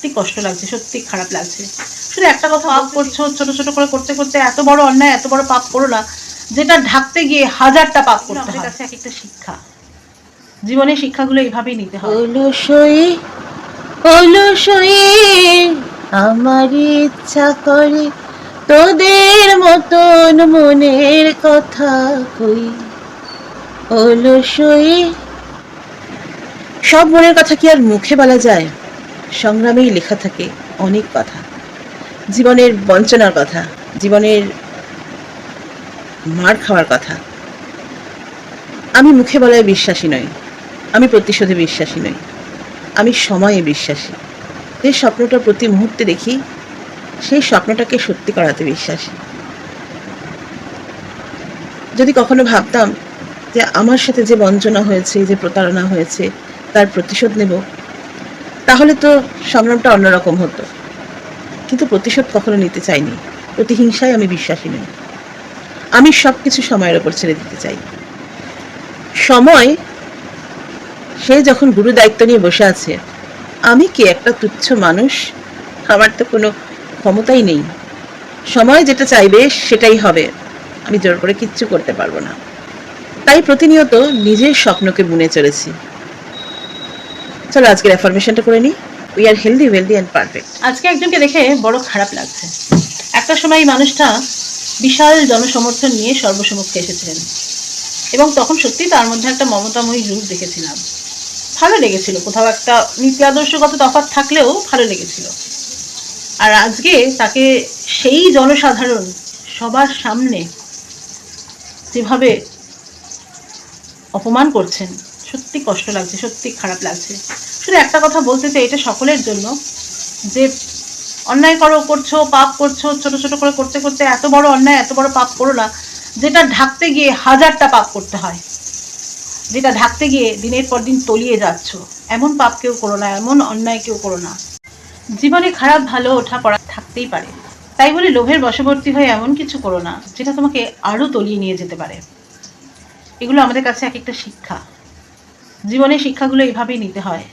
সত্যি কষ্ট লাগছে, সত্যি খারাপ লাগছে। শুধু একটা কথা, পাপ করছো, ছোট ছোট করে করতে করতে এত বড় অন্যায়, এত বড় পাপ করো না, যেটা ঢাকতে গিয়ে হাজারটা পাপ করতে হয়। আমাদের কাছে এক একটা শিক্ষা, জীবনের শিক্ষাগুলো এইভাবেই নিতে হয়। অলসই আমার ইচ্ছা করে তোদের মতন মনের কথা কই। অলসই সব মনের কথা কি আর মুখে বলা যায়? সংগ্রামেই লেখা থাকে অনেক কথা, জীবনের বঞ্চনার কথা, জীবনের মার খাওয়ার কথা। আমি মুখে বলায় বিশ্বাসী নই, আমি প্রতিশোধে বিশ্বাসী নই, আমি সময়ে বিশ্বাসী। যে স্বপ্নটা প্রতি মুহূর্তে দেখি, সেই স্বপ্নটাকে সত্যি করাতে বিশ্বাসী। যদি কখনো ভাবতাম যে আমার সাথে যে বঞ্চনা হয়েছে, যে প্রতারণা হয়েছে, তার প্রতিশোধ নেব, তাহলে তো সংগ্রামটা অন্যরকম হতো। কিন্তু প্রতিশোধ কখনো নিতে চাইনি, প্রতিহিংসায় আমি বিশ্বাসী নই। আমি সবকিছু সময়ের ওপর ছেড়ে দিতে চাই। সময় সে যখন গুরু দায়িত্ব নিয়ে বসে আছে, আমি কি একটা তুচ্ছ মানুষ? আমার তো কোনো ক্ষমতাই নেই। সময় যেটা চাইবে সেটাই হবে, আমি জোর করে কিচ্ছু করতে পারবো না। তাই প্রতিনিয়ত নিজের স্বপ্নকে বুনে চলেছি। চলো আজকের অ্যাফার্মেশনটা করে নিই। We are healthy, wealthy and perfect. আজকে একজনকে দেখে বড় খারাপ লাগছে। একটা সময় এই মানুষটা বিশাল জনসমর্থন নিয়ে সর্বসমক্ষে এসেছিলেন, এবং তখন সত্যি তার মধ্যে একটা মমতাময়ী রূপ দেখেছিলাম। ভালো লেগেছিল, কোথাও একটা নীতি আদর্শগত তফাৎ থাকলেও ভালো লেগেছিল। আর আজকে তাকে সেই জনসাধারণ সবার সামনে যেভাবে অপমান করছেন, সত্যি কষ্ট লাগছে, সত্যি খারাপ লাগছে। শুধু একটা কথা বলতে চাই, এটা সকলের জন্য, যে অন্যায় করছো, পাপ করছো, ছোট ছোট করে করতে করতে এত বড় অন্যায়, এত বড় পাপ করো না, যেটা ঢাকতে গিয়ে হাজারটা পাপ করতে হয়, যেটা ঢাকতে গিয়ে দিনের পর দিন তলিয়ে যাচ্ছ। এমন পাপ কেউ করো না, এমন অন্যায় কেউ করো না। জীবনে খারাপ ভালো ওঠা পড়া থাকতেই পারে, তাই বলে লোভের বশবর্তী হয়ে এমন কিছু করো না যেটা তোমাকে আরো তলিয়ে নিয়ে যেতে পারে। এগুলো আমাদের কাছে এক একটা শিক্ষা, জীবনের শিক্ষাগুলো এইভাবেই নিতে হয়।